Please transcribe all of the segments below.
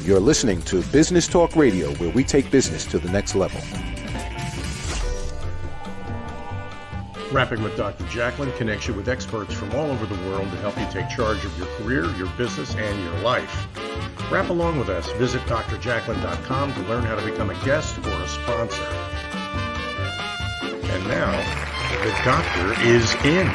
You're listening to Business Talk Radio, where we take business to the next level. Rapping with Dr. Jacalyn connects you with experts from all over the world to help you take charge of your career, your business, and your life. Rap along with us. Visit drjacalyn.com to learn how to become a guest or a sponsor. And now, the doctor is in.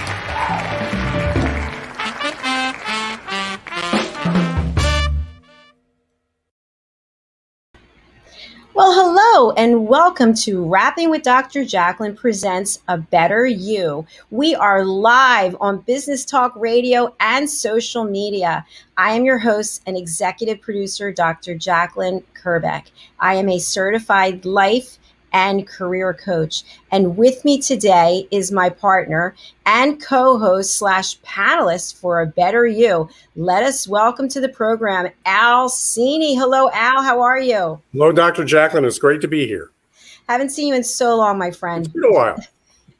Well, hello and welcome to Rapping with Dr. Jacalyn presents A Better You. We are live on Business Talk Radio and social media. I am your host and executive producer, Dr. Jacalyn Kerbeck. I am a certified life and career coach. And with me today is my partner and co-host / panelist for A Better You. Let us welcome to the program, Al Cini. Hello, Al. How are you? Hello, Dr. Jacalyn. It's great to be here. Haven't seen you in so long, my friend. It's been a while.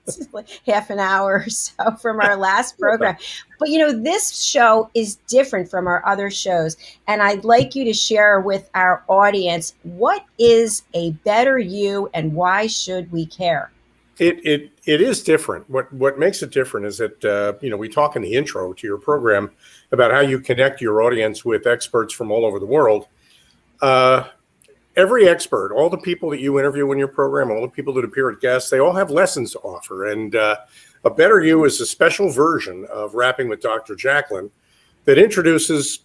It's like half an hour or so from our last program. But this show is different from our other shows. And I'd like you to share with our audience, what is a better you and why should we care? It is different. What makes it different is that, we talk in the intro to your program about how you connect your audience with experts from all over the world. Every expert, all the people that you interview in your program, all the people that appear as guests, they all have lessons to offer. And A Better You is a special version of Rapping with Dr. Jacalyn that introduces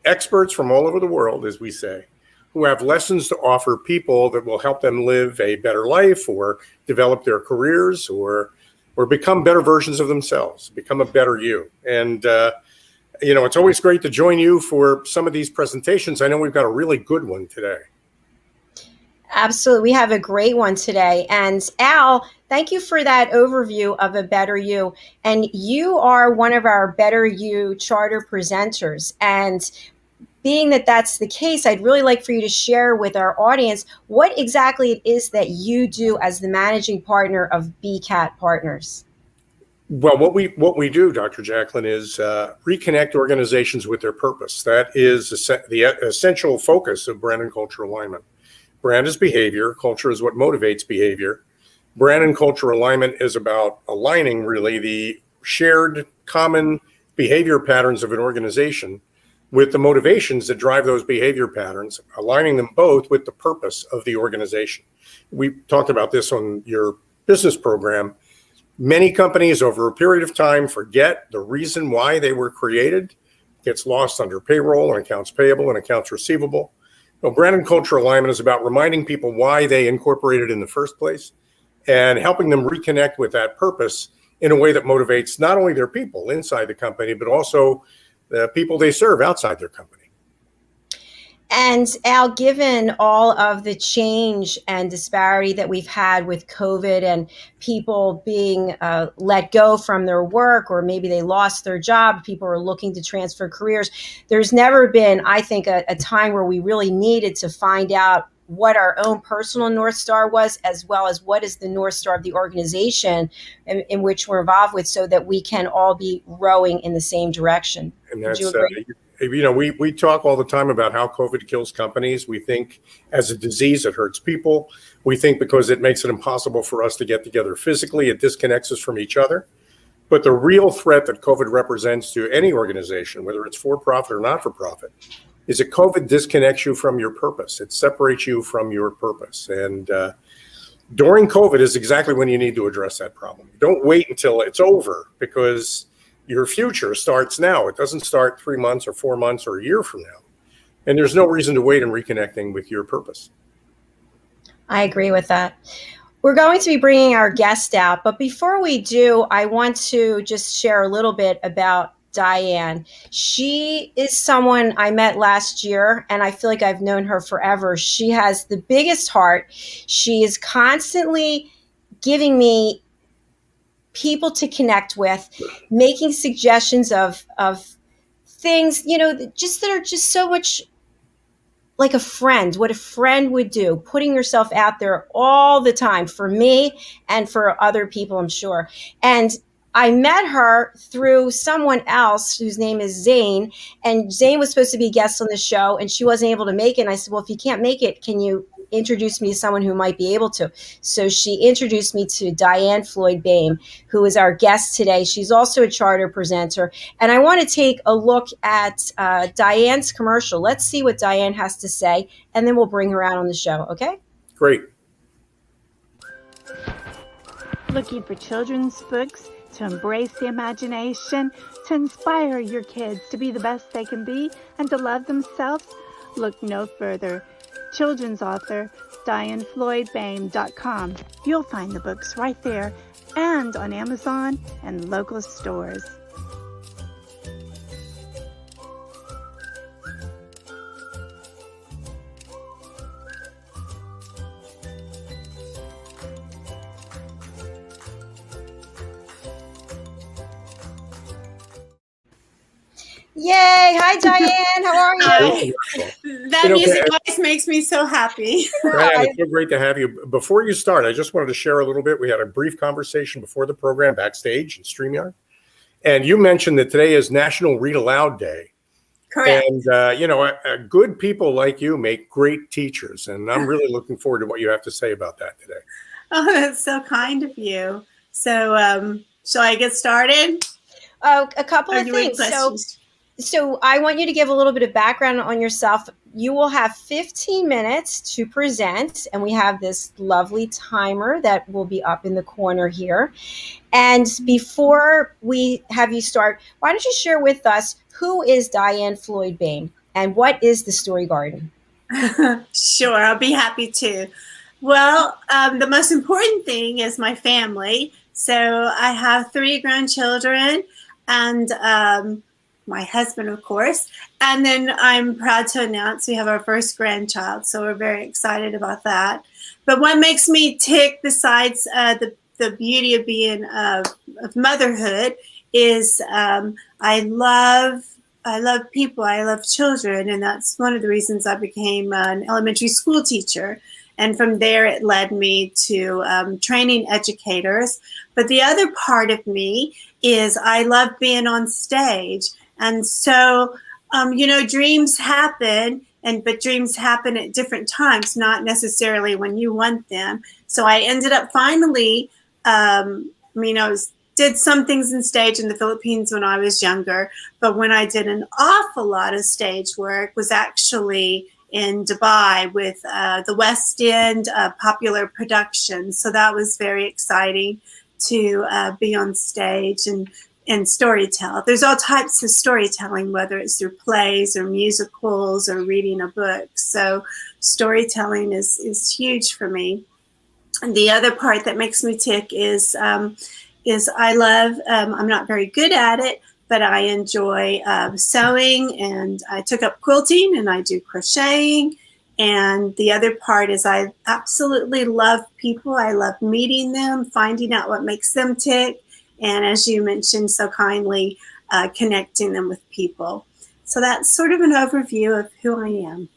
experts from all over the world, as we say, who have lessons to offer people that will help them live a better life or develop their careers or become better versions of themselves, become a better you. And, it's always great to join you for some of these presentations. I know we've got a really good one today. Absolutely. We have a great one today. And Al, thank you for that overview of A Better You. And you are one of our Better You charter presenters. And being that that's the case, I'd really like for you to share with our audience what exactly it is that you do as the managing partner of BCAT Partners. Well, what we do, Dr. Jacalyn, is reconnect organizations with their purpose. That is the essential focus of brand and culture alignment. Brand is behavior. Culture is what motivates behavior. Brand and culture alignment is about aligning really the shared common behavior patterns of an organization with the motivations that drive those behavior patterns, aligning them both with the purpose of the organization. We talked about this on your business program. Many companies over a period of time forget the reason why they were created. It gets lost under payroll and accounts payable and accounts receivable. Well, brand and culture alignment is about reminding people why they incorporated in the first place and helping them reconnect with that purpose in a way that motivates not only their people inside the company, but also the people they serve outside their company. And Al, given all of the change and disparity that we've had with COVID and people being let go from their work, or maybe they lost their job, people are looking to transfer careers, there's never been, I think, a time where we really needed to find out what our own personal North Star was, as well as what is the North Star of the organization in which we're involved with, so that we can all be rowing in the same direction. And that's, we talk all the time about how COVID kills companies. We think as a disease, it hurts people. We think because it makes it impossible for us to get together physically, it disconnects us from each other. But the real threat that COVID represents to any organization, whether it's for-profit or not-for-profit, is that COVID disconnects you from your purpose. It separates you from your purpose. And during COVID is exactly when you need to address that problem. Don't wait until it's over, because your future starts now. It doesn't start 3 months or 4 months or a year from now. And there's no reason to wait in reconnecting with your purpose. I agree with that. We're going to be bringing our guest out, but before we do, I want to just share a little bit about Diann. She is someone I met last year, and I feel like I've known her forever. She has the biggest heart. She is constantly giving me people to connect with, making suggestions of things, just that are just so much like a friend, what a friend would do, putting yourself out there all the time for me and for other people, I'm sure. And I met her through someone else whose name is Zane, and Zane was supposed to be a guest on the show, and she wasn't able to make it. And I said, well, if you can't make it, can you introduce me to someone who might be able to? So she introduced me to Diann Floyd Boehm, who is our guest today. She's also a charter presenter. And I want to take a look at Diann's commercial. Let's see what Diann has to say, and then we'll bring her out on the show, okay? Great. Looking for children's books to embrace the imagination, to inspire your kids to be the best they can be, and to love themselves? Look no further. Children's author DiannFloydBoehm.com. You'll find the books right there and on Amazon and local stores. Yay! Hi, Diann. How are you? That music always makes me so happy. Diann, it's so great to have you. Before you start, I just wanted to share a little bit. We had a brief conversation before the program backstage in StreamYard. And you mentioned that today is National Read Aloud Day. Correct. And, good people like you make great teachers. And I'm really looking forward to what you have to say about that today. Oh, that's so kind of you. So shall I get started? A couple of things. So I want you to give a little bit of background on yourself. You will have 15 minutes to present, and we have this lovely timer that will be up in the corner here. And before we have you start, why don't you share with us who is Diann Floyd Boehm and what is the Story Garden? Sure, I'll be happy to. Well, the most important thing is my family. So I have 3 grandchildren and my husband, of course. And then I'm proud to announce we have our first grandchild. So we're very excited about that. But what makes me tick, besides the beauty of being of motherhood, is I love people. I love children. And that's one of the reasons I became an elementary school teacher. And from there, it led me to training educators. But the other part of me is I love being on stage. And so, dreams happen, but dreams happen at different times, not necessarily when you want them. So I ended up finally, did some things in stage in the Philippines when I was younger. But when I did an awful lot of stage work was actually in Dubai with the West End Popular Productions. So that was very exciting to be on stage and storytell. There's all types of storytelling, whether it's through plays or musicals or reading a book. So storytelling is huge for me. And the other part that makes me tick is I love, I'm not very good at it, but I enjoy sewing, and I took up quilting and I do crocheting. And the other part is I absolutely love people. I love meeting them, finding out what makes them tick. And as you mentioned so kindly, connecting them with people. So that's sort of an overview of who I am.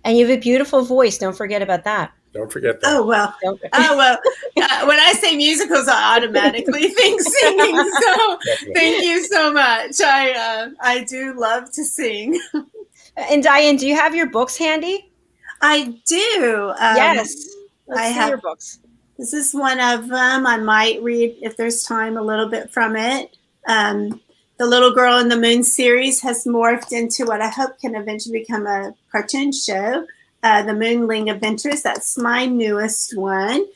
And you have a beautiful voice. Don't forget about that. Don't forget that. Oh, well. When I say musicals, I automatically think singing. So thank you so much. I do love to sing. And Diann, do you have your books handy? I do. Yes. Let's see your books. This is one of them. I might read, if there's time, a little bit from it. The Little Girl in the Moon series has morphed into what I hope can eventually become a cartoon show, The Moonling Adventures. That's my newest one.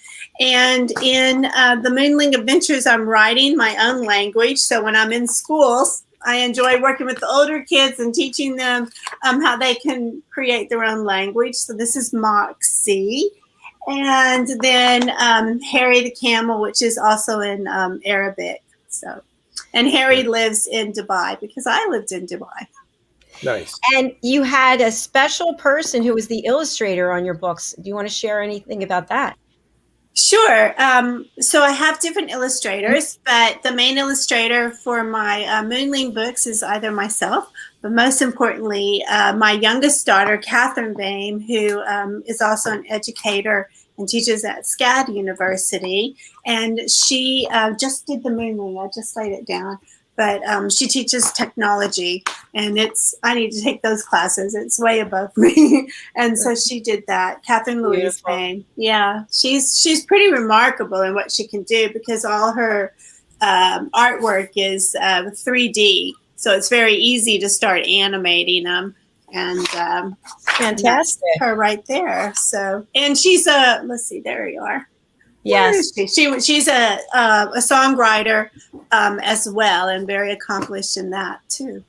And in The Moonling Adventures, I'm writing my own language. So when I'm in schools, I enjoy working with the older kids and teaching them how they can create their own language. So this is Moxie. And then Harry the Camel, which is also in Arabic. So, and Harry lives in Dubai because I lived in Dubai. Nice. And you had a special person who was the illustrator on your books. Do you want to share anything about that? Sure. So I have different illustrators, but the main illustrator for my Moonling books is either myself, but most importantly, my youngest daughter, Catherine Boehm, who is also an educator and teaches at SCAD University. And she just did the moonling. I just laid it down. But she teaches technology, and I need to take those classes. It's way above me. And so she did that. Catherine Louise Boehm. Yeah, she's pretty remarkable in what she can do, because all her artwork is 3D. So it's very easy to start animating them. And Fantastic. That's her right there. So, and she's let's see, there you are. Yes. She's a songwriter as well, and very accomplished in that too.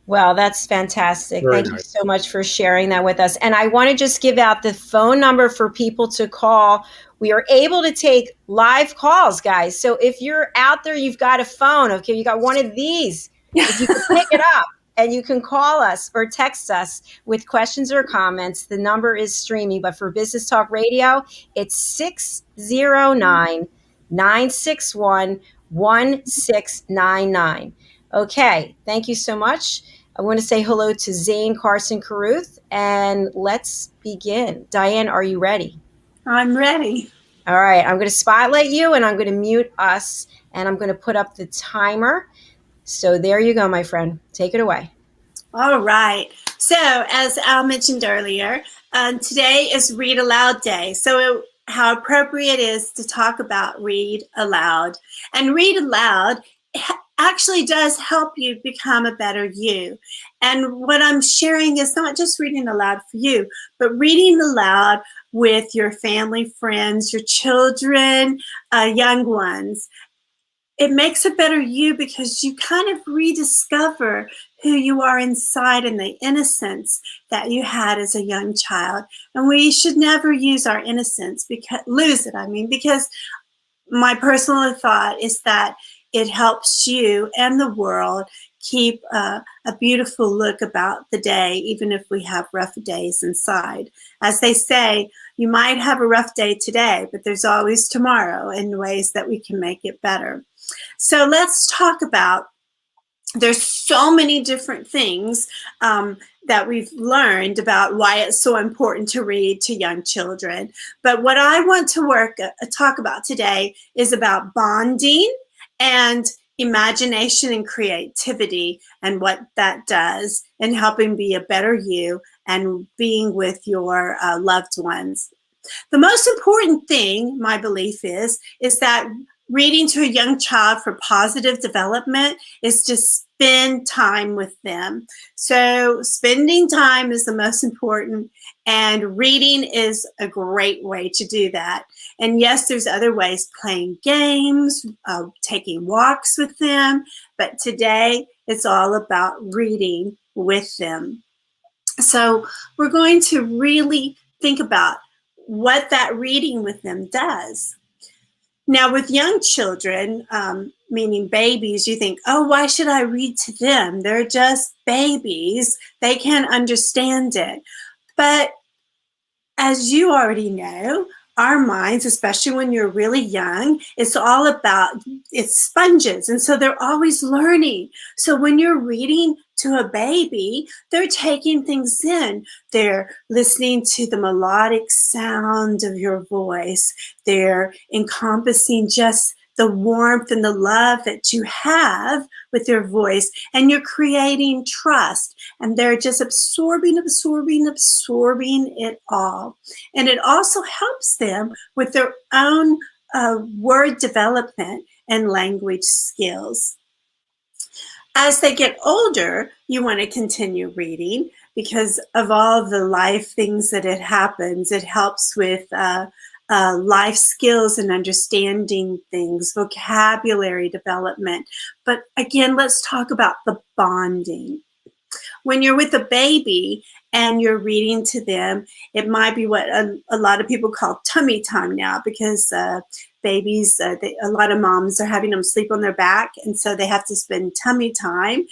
Well, that's fantastic. Very Thank you nice. so much for sharing that with us. And I want to just give out the phone number for people to call. We are able to take live calls, guys. So if you're out there, you've got a phone, okay, you got one of these, if you can pick it up and you can call us or text us with questions or comments, the number is streaming. But for Business Talk Radio, it's 609-961-1699. Okay, thank you so much. I want to say hello to Zane Carson Caruth, and let's begin. Diann, are you ready? I'm ready. All right, I'm going to spotlight you, and I'm going to mute us, and I'm going to put up the timer. So there you go, my friend. Take it away. All right. So as Al mentioned earlier, today is Read Aloud Day. So how appropriate it is to talk about read aloud. And read aloud actually does help you become a better you. And what I'm sharing is not just reading aloud for you, but reading aloud with your family, friends, your children, young ones. It makes a better you, because you kind of rediscover who you are inside and the innocence that you had as a young child. And we should never lose our innocence, because my personal thought is that it helps you and the world keep a beautiful look about the day, even if we have rough days inside. As they say, you might have a rough day today, but there's always tomorrow, in ways that we can make it better. So let's talk about, there's so many different things that we've learned about why it's so important to read to young children. But what I want to talk about today is about bonding and imagination and creativity, and what that does in helping be a better you and being with your loved ones. The most important thing, my belief is that reading to a young child for positive development is to spend time with them. So spending time is the most important, and reading is a great way to do that. And yes, there's other ways, playing games, taking walks with them, but today it's all about reading with them. So we're going to really think about what that reading with them does. Now, with young children, meaning babies, you think, oh, why should I read to them? They're just babies. They can't understand it. But as you already know, our minds, especially when you're really young, it's sponges. And so they're always learning. So when you're reading to a baby, they're taking things in. They're listening to the melodic sound of your voice. They're encompassing just the warmth and the love that you have with your voice, and you're creating trust, and they're just absorbing it all. And it also helps them with their own word development and language skills. As they get older, you want to continue reading, because of all the life things that it happens. It helps with life skills and understanding things, vocabulary development. But again, let's talk about the bonding. When you're with a baby and you're reading to them, it might be what a lot of people call tummy time now, because babies, a lot of moms are having them sleep on their back, and so they have to spend tummy time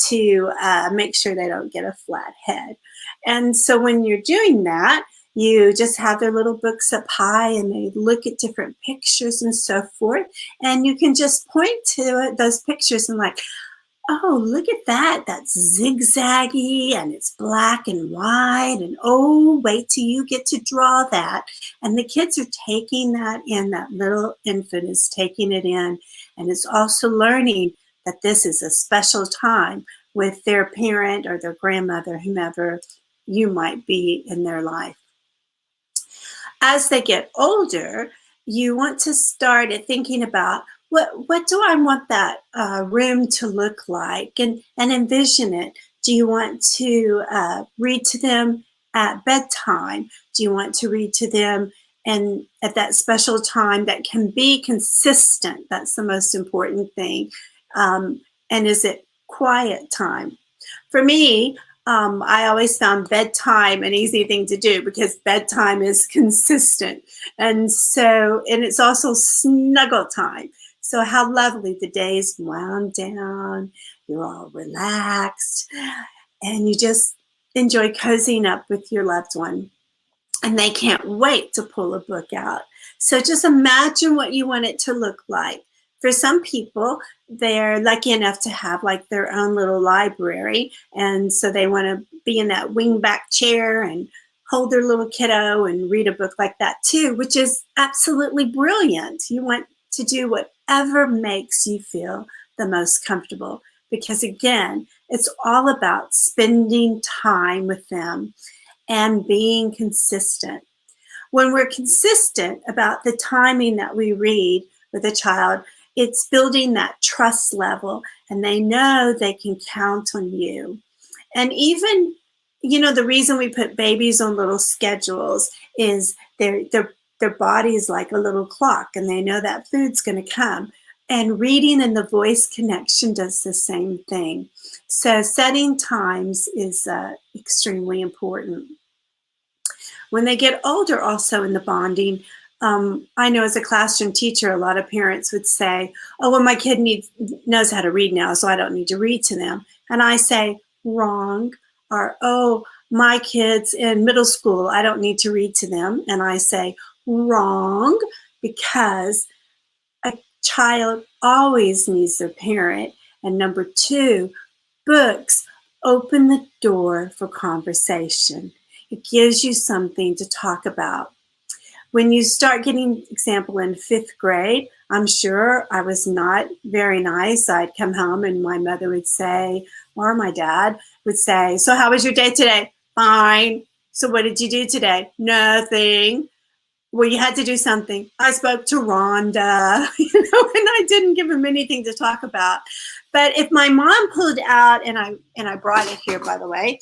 to make sure they don't get a flat head. And so when you're doing that, you just have their little books up high, and they look at different pictures and so forth. And you can just point to those pictures and like, oh, look at that. That's zigzaggy and it's black and white. And oh, wait till you get to draw that. And the kids are taking that in. That little infant is taking it in. And it's also learning that this is a special time with their parent or their grandmother, whomever you might be in their life. As they get older, you want to start thinking about what do I want that room to look like, and envision it. Do you want to read to them at bedtime? Do you want to read to them and at that special time that can be consistent? That's the most important thing. And is it quiet time? For me, I always found bedtime an easy thing to do because bedtime is consistent. And it's also snuggle time. So how lovely, the day's wound down, you're all relaxed, and you just enjoy cozying up with your loved one. And they can't wait to pull a book out. So just imagine what you want it to look like. For some people, they're lucky enough to have like their own little library. And so they want to be in that wingback chair and hold their little kiddo and read a book like that too, which is absolutely brilliant. You want to do whatever makes you feel the most comfortable, because again, it's all about spending time with them and being consistent. When we're consistent about the timing that we read with a child, it's building that trust level, and they know they can count on you. And even, the reason we put babies on little schedules is their body is like a little clock, and they know that food's going to come. And reading and the voice connection does the same thing. So setting times is extremely important. When they get older, also in the bonding, I know as a classroom teacher, a lot of parents would say, oh, well, my kid knows how to read now, so I don't need to read to them. And I say, wrong. Or, oh, my kid's in middle school, I don't need to read to them. And I say, wrong, because a child always needs their parent. And number two, books open the door for conversation. It gives you something to talk about. When you start getting, example, in 5th grade, I'm sure I was not very nice. I'd come home and my mother would say, or my dad would say, so how was your day today? Fine. So what did you do today? Nothing. Well, you had to do something. I spoke to Rhonda, and I didn't give him anything to talk about. But if my mom pulled out, and I brought it here, by the way,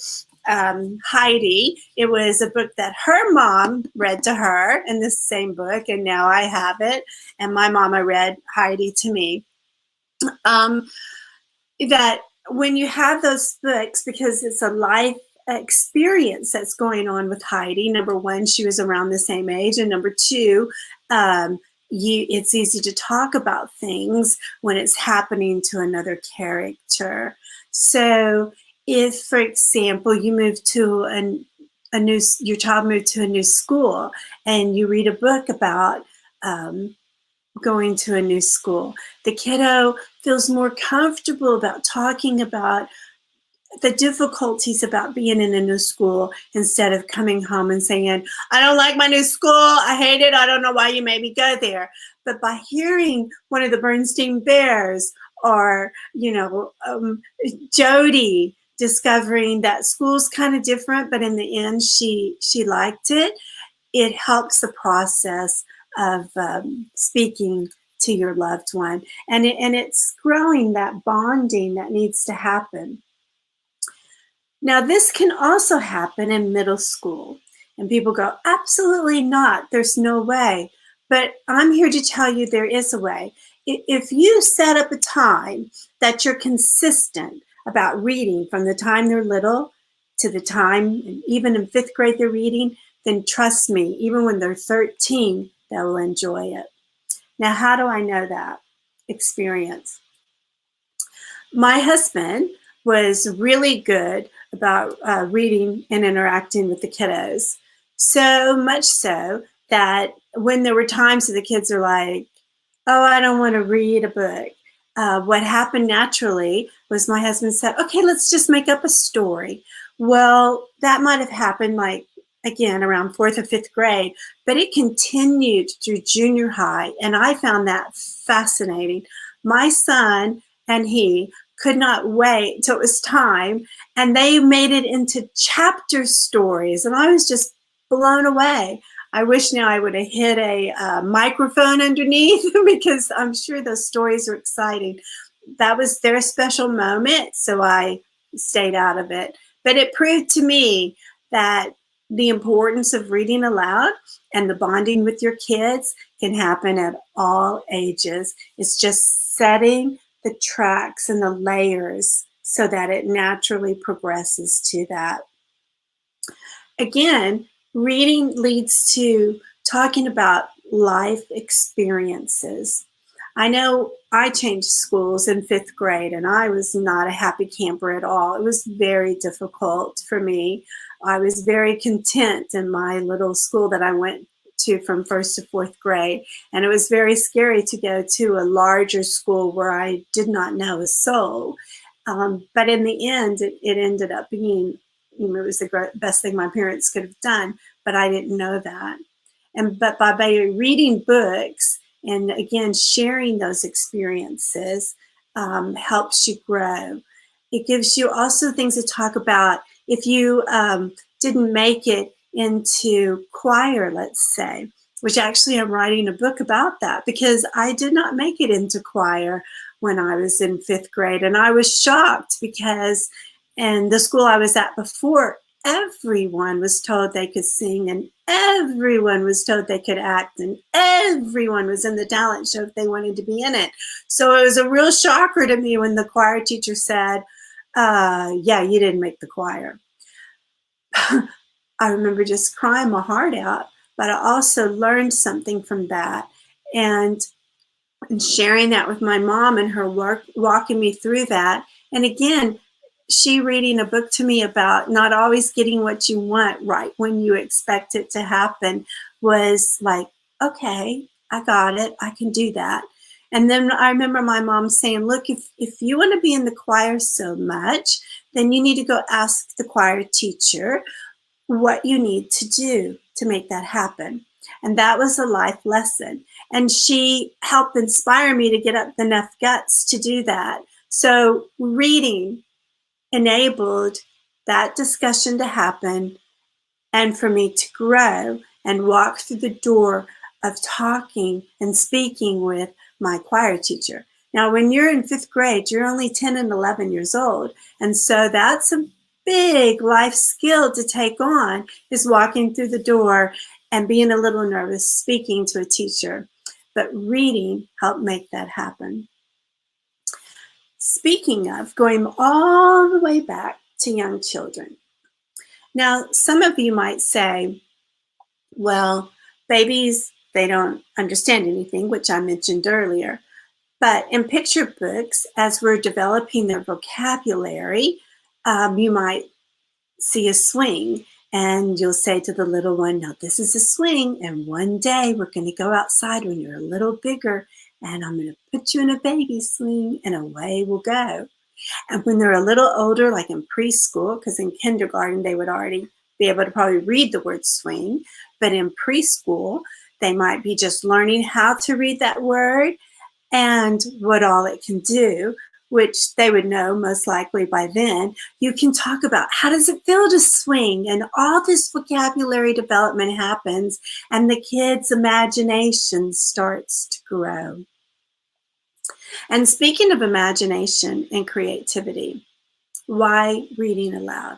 Heidi, it was a book that her mom read to her in this same book, and now I have it. And my mama read Heidi to me. That when you have those books, because it's a life experience that's going on with Heidi. Number one, she was around the same age, and number two, it's easy to talk about things when it's happening to another character. So if, for example, you move to your child moved to a new school, and you read a book about going to a new school, the kiddo feels more comfortable about talking about the difficulties about being in a new school, instead of coming home and saying, I don't like my new school, I hate it, I don't know why you made me go there. But by hearing one of the Bernstein Bears, or Jody discovering that school's kind of different, but in the end she liked it, it helps the process of speaking to your loved one, and it's growing that bonding that needs to happen. Now, this can also happen in middle school, and people go, absolutely not, there's no way. But I'm here to tell you there is a way. If you set up a time that you're consistent about reading from the time they're little to the time, even in 5th grade they're reading, then trust me, even when they're 13, they will enjoy it. Now, how do I know that? Experience. My husband was really good about reading and interacting with the kiddos. So much so that when there were times that the kids are like, oh, I don't want to read a book, what happened naturally was my husband said, okay, let's just make up a story. Well, that might have happened like, again, around 4th or 5th grade, but it continued through junior high. And I found that fascinating. My son and he could not wait till it was time, and they made it into chapter stories. And I was just blown away. I wish now I would have hit a microphone underneath because I'm sure those stories are exciting. That was their special moment, so I stayed out of it. But it proved to me that the importance of reading aloud and the bonding with your kids can happen at all ages. It's just setting the tracks and the layers so that it naturally progresses to that. Again, reading leads to talking about life experiences. I know I changed schools in 5th grade, and I was not a happy camper at all. It was very difficult for me. I was very content in my little school that I went to from 1st to 4th grade, and it was very scary to go to a larger school where I did not know a soul. But in the end, it ended up being, it was the best thing my parents could have done, but I didn't know that. But by reading books and again sharing those experiences helps you grow. It gives you also things to talk about. If you didn't make it into choir, let's say, which actually I'm writing a book about that, because I did not make it into choir when I was in 5th grade. And I was shocked because in the school I was at before, everyone was told they could sing, and everyone was told they could act, and everyone was in the talent show if they wanted to be in it. So it was a real shocker to me when the choir teacher said, yeah, you didn't make the choir. I remember just crying my heart out, but I also learned something from that. And sharing that with my mom and her walking me through that. And again, she reading a book to me about not always getting what you want right when you expect it to happen was like, okay, I got it. I can do that. And then I remember my mom saying, look, if you want to be in the choir so much, then you need to go ask the choir teacher what you need to do to make that happen. And that was a life lesson. And she helped inspire me to get up enough guts to do that. So reading enabled that discussion to happen and for me to grow and walk through the door of talking and speaking with my choir teacher. Now, when you're in 5th grade, you're only 10 and 11 years old. And so that's a big life skill to take on, is walking through the door and being a little nervous speaking to a teacher. But reading helped make that happen. Speaking of, going all the way back to young children. Now, some of you might say, well, babies, they don't understand anything, which I mentioned earlier. But in picture books, as we're developing their vocabulary, you might see a swing, and you'll say to the little one, now this is a swing, and one day we're going to go outside when you're a little bigger, and I'm going to put you in a baby swing, and away we'll go. And when they're a little older, like in preschool, because in kindergarten they would already be able to probably read the word swing, but in preschool they might be just learning how to read that word and what all it can do, which they would know most likely by then. You can talk about how does it feel to swing, and all this vocabulary development happens, and the kid's imagination starts to grow. And speaking of imagination and creativity, why reading aloud?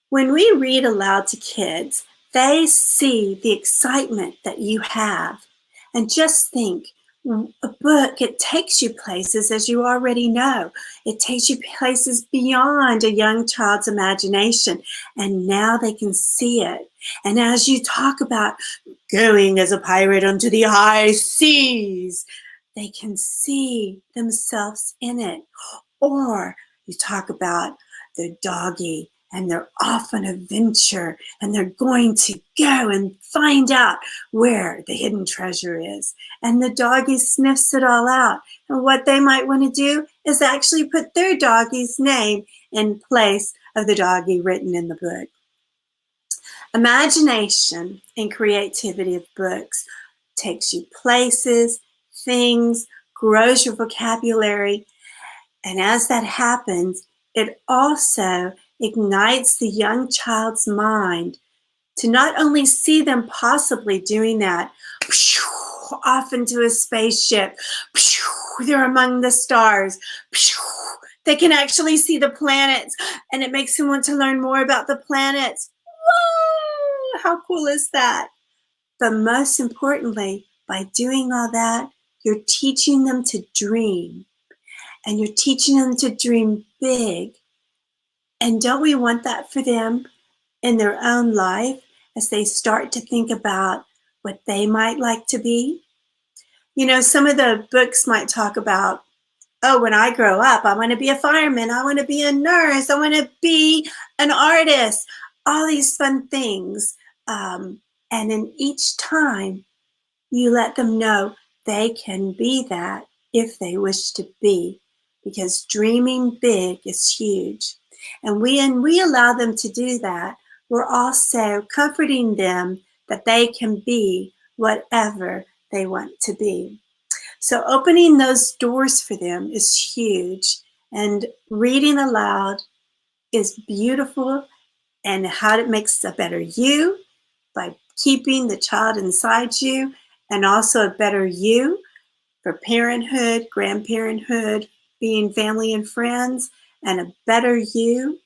When we read aloud to kids, they see the excitement that you have. And just think, a book, it takes you places, as you already know. It takes you places beyond a young child's imagination, and now they can see it. And as you talk about going as a pirate onto the high seas, they can see themselves in it. Or you talk about the doggy and they're off on an adventure, and they're going to go and find out where the hidden treasure is. And the doggy sniffs it all out. And what they might want to do is actually put their doggy's name in place of the doggy written in the book. Imagination and creativity of books takes you places, things, grows your vocabulary. And as that happens, it also ignites the young child's mind to not only see them possibly doing that, off into a spaceship, they're among the stars, they can actually see the planets, and it makes them want to learn more about the planets. Whoa, how cool is that? But most importantly, by doing all that, you're teaching them to dream, and you're teaching them to dream big. And don't we want that for them in their own life as they start to think about what they might like to be? You know, some of the books might talk about, oh, when I grow up, I want to be a fireman, I want to be a nurse, I want to be an artist, all these fun things. And in each time, you let them know they can be that if they wish to be, because dreaming big is huge. And when we allow them to do that, we're also comforting them that they can be whatever they want to be. So opening those doors for them is huge. And reading aloud is beautiful, and how it makes a better you by keeping the child inside you, and also a better you for parenthood, grandparenthood, being family and friends, and a better you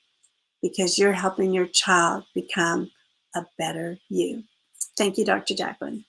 because you're helping your child become a better you. Thank you, Dr. Jacalyn.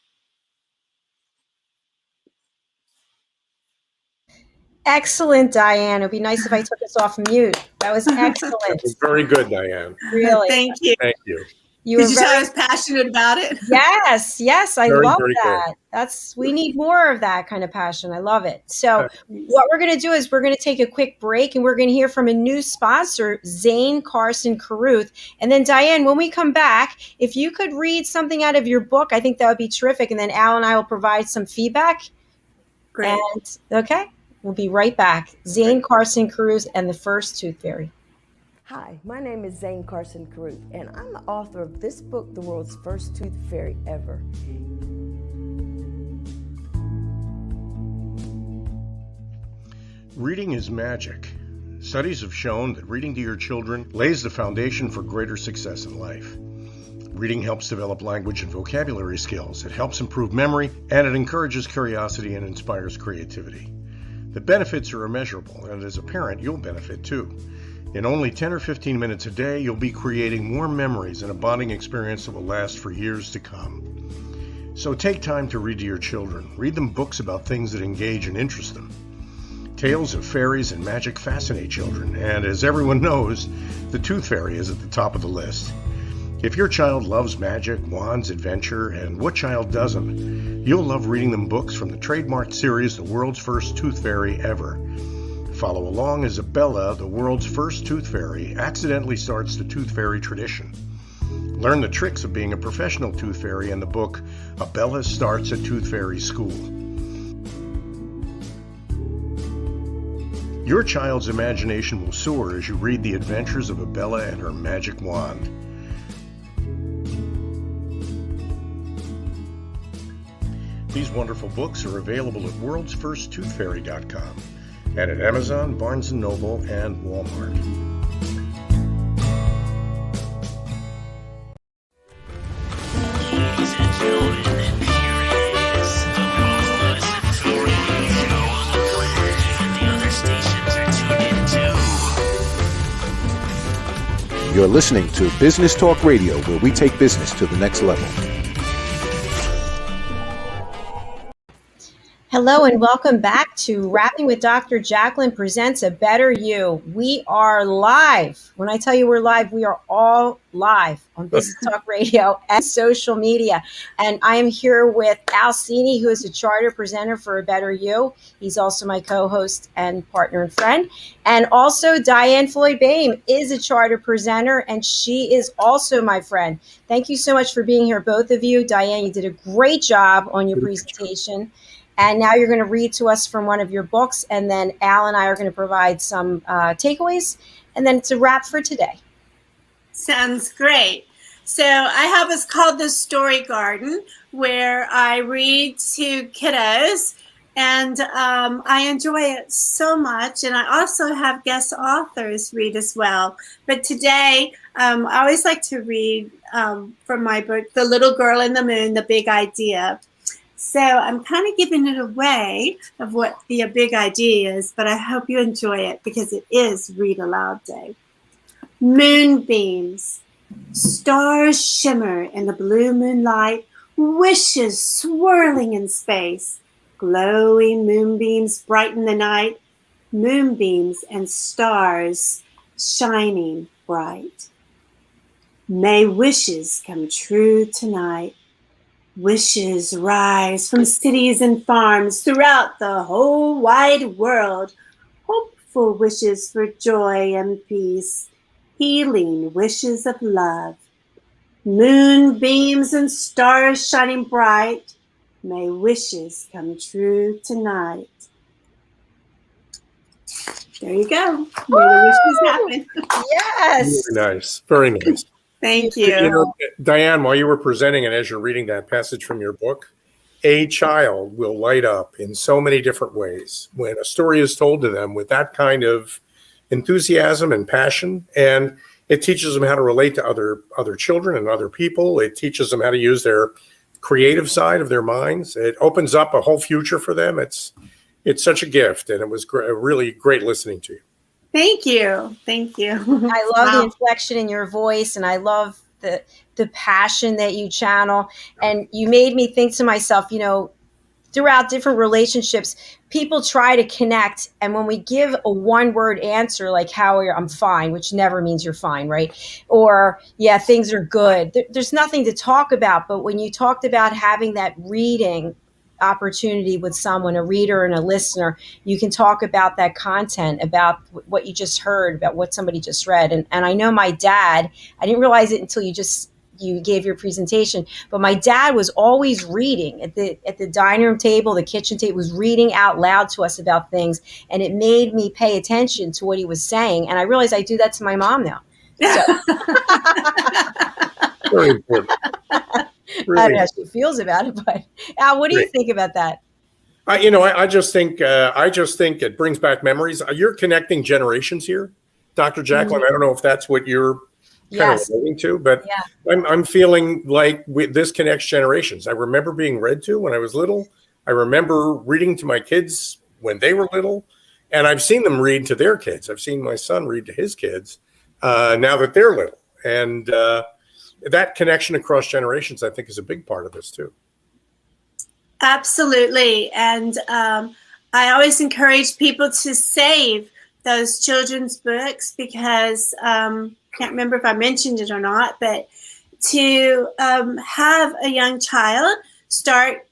Excellent, Diann. It would be nice if I took us off mute. That was excellent. That was very good, Diann. Really. Thank you. Thank you. You were Did you say I was passionate about it? Yes, I Very, love very that. We need more of that kind of passion. I love it. So what we're going to do is we're going to take a quick break, and we're going to hear from a new sponsor, Zane Carson Carruth. And then Diann, when we come back, if you could read something out of your book, I think that would be terrific. And then Al and I will provide some feedback. Great. And okay, we'll be right back. Zane Carson Carruth and the First Tooth Fairy. Hi, my name is Zane Carson Carruth, and I'm the author of this book, The World's First Tooth Fairy Ever. Reading is magic. Studies have shown that reading to your children lays the foundation for greater success in life. Reading helps develop language and vocabulary skills. It helps improve memory, and it encourages curiosity and inspires creativity. The benefits are immeasurable, and as a parent, you'll benefit too. In only 10 or 15 minutes a day, you'll be creating more memories and a bonding experience that will last for years to come. So take time to read to your children. Read them books about things that engage and interest them. Tales of fairies and magic fascinate children, and as everyone knows, the Tooth Fairy is at the top of the list. If your child loves magic, wands, adventure, and what child doesn't, you'll love reading them books from the trademarked series, The World's First Tooth Fairy Ever. Follow along as Bella, the world's first tooth fairy, accidentally starts the tooth fairy tradition. Learn the tricks of being a professional tooth fairy in the book, Bella Starts a Tooth Fairy School. Your child's imagination will soar as you read the adventures of Bella and her magic wand. These wonderful books are available at worldsfirsttoothfairy.com. and at Amazon, Barnes & Noble, and Walmart. You're listening to Business Talk Radio, where we take business to the next level. Hello and welcome back to Rapping with Dr. Jacalyn presents A Better You. We are live. When I tell you we're live, we are all live on Business Talk Radio and social media. And I am here with Al Cini, who is a charter presenter for A Better You. He's also my co-host and partner and friend. And also Diann Floyd Boehm is a charter presenter, and she is also my friend. Thank you so much for being here, both of you. Diann, you did a great job on your presentation. And now you're going to read to us from one of your books, and then Al and I are going to provide some takeaways, and then it's a wrap for today. Sounds great. So I have what's called the Story Garden, where I read to kiddos, and I enjoy it so much. And I also have guest authors read as well. But today, I always like to read from my book, The Little Girl in the Moon, The Big Idea. So I'm kind of giving it away of what the big idea is, but I hope you enjoy it because it is Read Aloud Day. Moonbeams, stars shimmer in the blue moonlight, wishes swirling in space, glowing moonbeams brighten the night, moonbeams and stars shining bright. May wishes come true tonight. Wishes rise from cities and farms throughout the whole wide world. Hopeful wishes for joy and peace. Healing wishes of love. Moonbeams and stars shining bright. May wishes come true tonight. There you go. May the wishes happen. Yes. Very nice. Very nice. Thank you. You know, Diann, while you were presenting and as you're reading that passage from your book, a child will light up in so many different ways when a story is told to them with that kind of enthusiasm and passion. And it teaches them how to relate to other children and other people. It teaches them how to use their creative side of their minds. It opens up a whole future for them. It's such a gift, and it was really great listening to you. Thank you. Thank you. I love the inflection in your voice, and I love the passion that you channel. And you made me think to myself, you know, throughout different relationships, people try to connect. And when we give a one-word answer, like how are you? I'm fine, which never means you're fine, right? Or, yeah, things are good. There's nothing to talk about. But when you talked about having that reading opportunity with someone, a reader and a listener, you can talk about that content, about what you just heard, about what somebody just read. And I know my dad, I didn't realize it until you gave your presentation, but my dad was always reading at the dining room table, the kitchen table, was reading out loud to us about things. And it made me pay attention to what he was saying. And I realized I do that to my mom now. So. Very important. Really. I don't know how she feels about it, but Al, what do you think about that? I just think it brings back memories. You're connecting generations here, Dr. Jacalyn. Mm-hmm. I don't know if that's what you're kind of relating to, but yeah. I'm feeling like this connects generations. I remember being read to when I was little. I remember reading to my kids when they were little, and I've seen them read to their kids. I've seen my son read to his kids now that they're little, and that connection across generations, I think, is a big part of this too. Absolutely. And I always encourage people to save those children's books because I can't remember if I mentioned it or not, but to have a young child start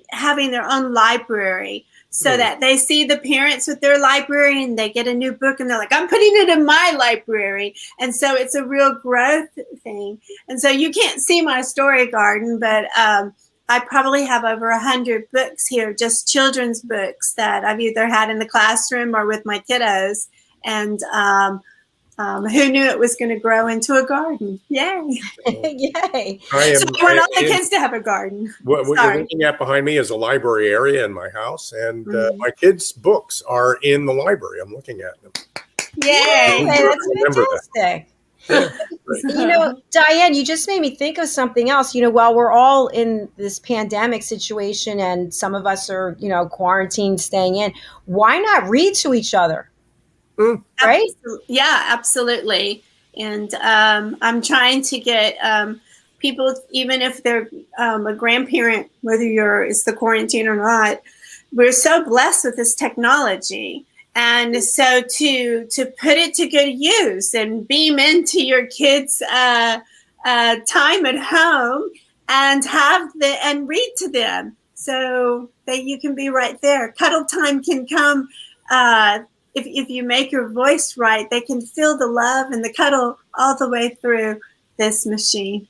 having their own library so that they see the parents with their library and they get a new book and they're like, I'm putting it in my library. And so it's a real growth thing. And so you can't see my story garden, but I probably have over 100 books here, just children's books that I've either had in the classroom or with my kiddos. And who knew it was going to grow into a garden? Yay. Yay. So I want all the kids to have a garden. What you're looking at behind me is a library area in my house. And my kids' books are in the library. I'm looking at them. Yay. That's fantastic. You know, Diann, you just made me think of something else. You know, while we're all in this pandemic situation and some of us are, you know, quarantined, staying in, why not read to each other? Right? Yeah, absolutely. And I'm trying to get people, even if they're a grandparent, whether it's the quarantine or not, we're so blessed with this technology. And so to put it to good use and beam into your kids' time at home and read to them so that you can be right there. Cuddle time can come if you make your voice right. They can feel the love and the cuddle all the way through this machine.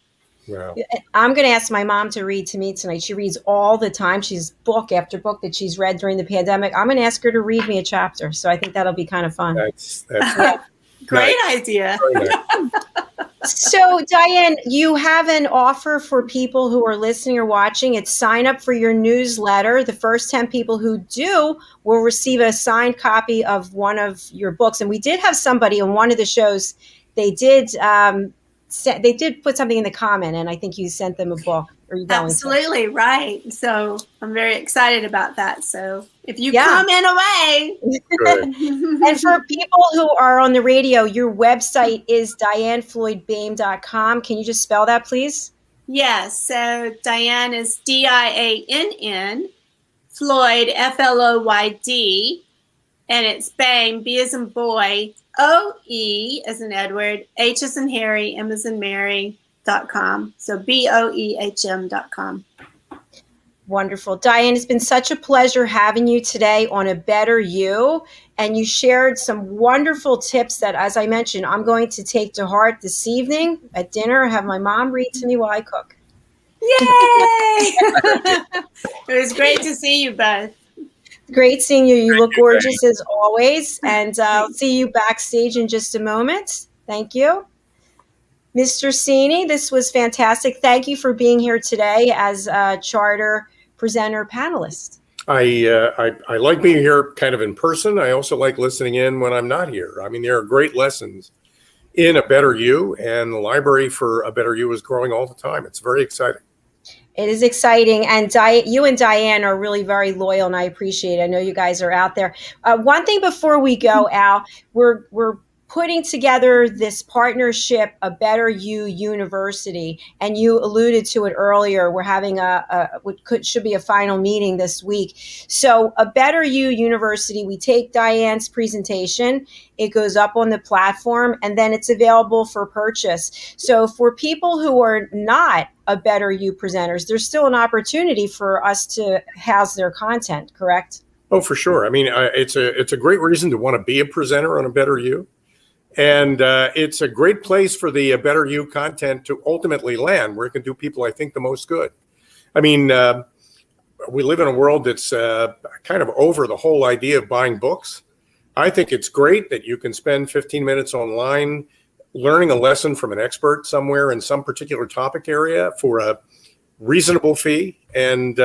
Wow. I'm going to ask my mom to read to me tonight. She reads all the time. She's book after book that she's read during the pandemic. I'm going to ask her to read me a chapter. So I think that'll be kind of fun. That's Great nice. idea. So, Diann, you have an offer for people who are listening or watching. It's sign up for your newsletter. The first 10 people who do will receive a signed copy of one of your books. And we did have somebody on one of the shows. They did put something in the comment, and I think you sent them a book. Or you Absolutely right. So I'm very excited about that. So if you come in away. And for people who are on the radio, your website is diannfloydboehm.com. Can you just spell that, please? Yes. So Diann is Diann, Floyd, Floyd, and it's Boehm, B as in boy, OE as in Edward, H as in Harry, M as in Mary.com. So BOEHM.com. Wonderful. Diann, it's been such a pleasure having you today on A Better You. And you shared some wonderful tips that, as I mentioned, I'm going to take to heart this evening at dinner. Have my mom read to me while I cook. Yay! It was great to see you both. Great seeing you. You look gorgeous as always. And I'll see you backstage in just a moment. Thank you. Mr. Cini, this was fantastic. Thank you for being here today as a charter presenter panelist. I like being here kind of in person. I also like listening in when I'm not here. I mean, there are great lessons in A Better You, and the library for A Better You is growing all the time. It's very exciting. It is exciting. And you and Diann are really very loyal, and I appreciate it. I know you guys are out there. One thing before we go, Al, we're putting together this partnership, A Better You University, and you alluded to it earlier. We're having should be a final meeting this week. So A Better You University, we take Diann's presentation, it goes up on the platform, and then it's available for purchase. So for people who are not A Better You presenters, there's still an opportunity for us to house their content, correct? Oh, for sure. I mean, it's a great reason to want to be a presenter on A Better You. And it's a great place for the A Better You content to ultimately land, where it can do people, I think, the most good. I mean, we live in a world that's kind of over the whole idea of buying books. I think it's great that you can spend 15 minutes online learning a lesson from an expert somewhere in some particular topic area for a reasonable fee, and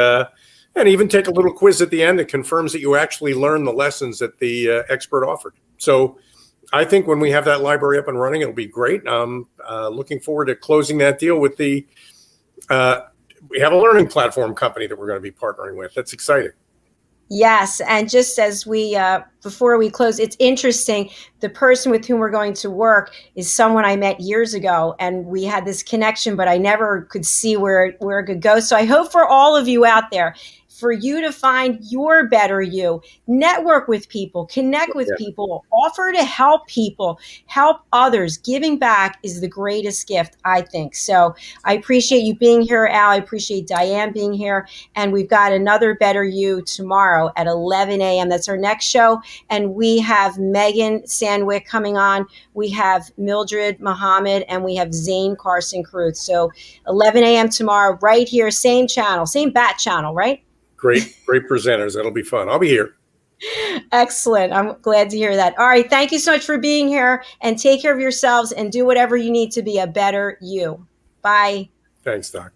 even take a little quiz at the end that confirms that you actually learned the lessons that the expert offered. So I think when we have that library up and running, it'll be great. I'm looking forward to closing that deal with we have a learning platform company that we're going to be partnering with. That's exciting. Yes. And just as before we close, it's interesting. The person with whom we're going to work is someone I met years ago, and we had this connection, but I never could see where it could go. So I hope for all of you out there, for you to find your better you, network with people, connect with people, offer to help people, help others. Giving back is the greatest gift, I think. So I appreciate you being here, Al. I appreciate Diann being here. And we've got another Better You tomorrow at 11 a.m. That's our next show. And we have Megan Sandwick coming on. We have Mildred Muhammad, and we have Zane Carson Cruth. So 11 a.m. tomorrow, right here, same channel, same bat channel, right? Great presenters. That'll be fun. I'll be here. Excellent. I'm glad to hear that. All right. Thank you so much for being here, and take care of yourselves and do whatever you need to be a better you. Bye. Thanks, Doc.